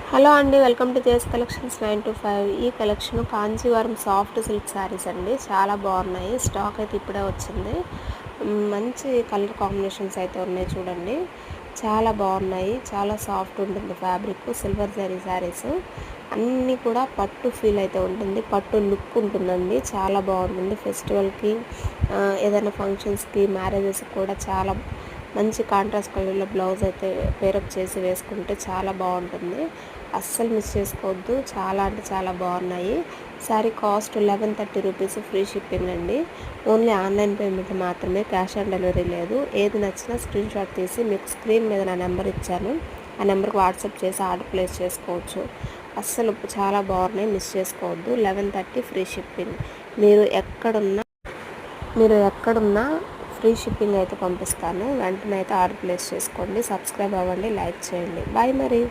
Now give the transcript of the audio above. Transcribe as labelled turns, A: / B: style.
A: Hello అండి, welcome to JS collections 925. ఈ collection Kanjeevaram soft silk saris అండి. చాలా బాగున్నాయి. స్టాక్ అయితే ఇప్పుడే వచ్చింది. మంచి కలర్ కాంబినేషన్స్ అయితే ఉన్నాయి చూడండి. చాలా బాగున్నాయి. చాలా సాఫ్ట్ ఉంటుంది ఫ్యాబ్రిక్. సిల్వర్ జరీ శారీస్ అన్నీ కూడా పట్టు ఫీల్ అయితే ఉంటుంది. పట్టు లుక్ ఉంటుందండి. చాలా బాగుంటుంది. ఫెస్టివల్కి ఏదైనా ఫంక్షన్స్కి మ్యారేజెస్కి కూడా చాలా మంచి కాంట్రాస్ట్ కలర్లో బ్లౌజ్ అయితే పేరప్ చేసి వేసుకుంటే చాలా బాగుంటుంది. అస్సలు మిస్ చేసుకోవద్దు. చాలా అంటే చాలా బాగున్నాయి. Sari cost 1130 rupees, free shipping అండి. ఓన్లీ ఆన్లైన్ పేమెంట్ మాత్రమే, క్యాష్ ఆన్ డెలివరీ లేదు. ఏది నచ్చినా స్క్రీన్ షాట్ తీసి మీకు స్క్రీన్ మీద నా నెంబర్ ఇచ్చాను, ఆ నెంబర్కి వాట్సాప్ చేసి ఆర్డర్ ప్లేస్ చేసుకోవచ్చు. అస్సలు చాలా బాగున్నాయి, మిస్ చేసుకోవద్దు. 1130 ఫ్రీ షిప్పింగ్. మీరు ఎక్కడున్నా ఫ్రీ షిప్పింగ్ అయితే పంపిస్తాను. వెంటనే అయితే ఆర్డర్ ప్లేస్ చేసుకోండి. సబ్స్క్రైబ్ అవ్వండి, లైక్ చేయండి. బాయ్ మరి.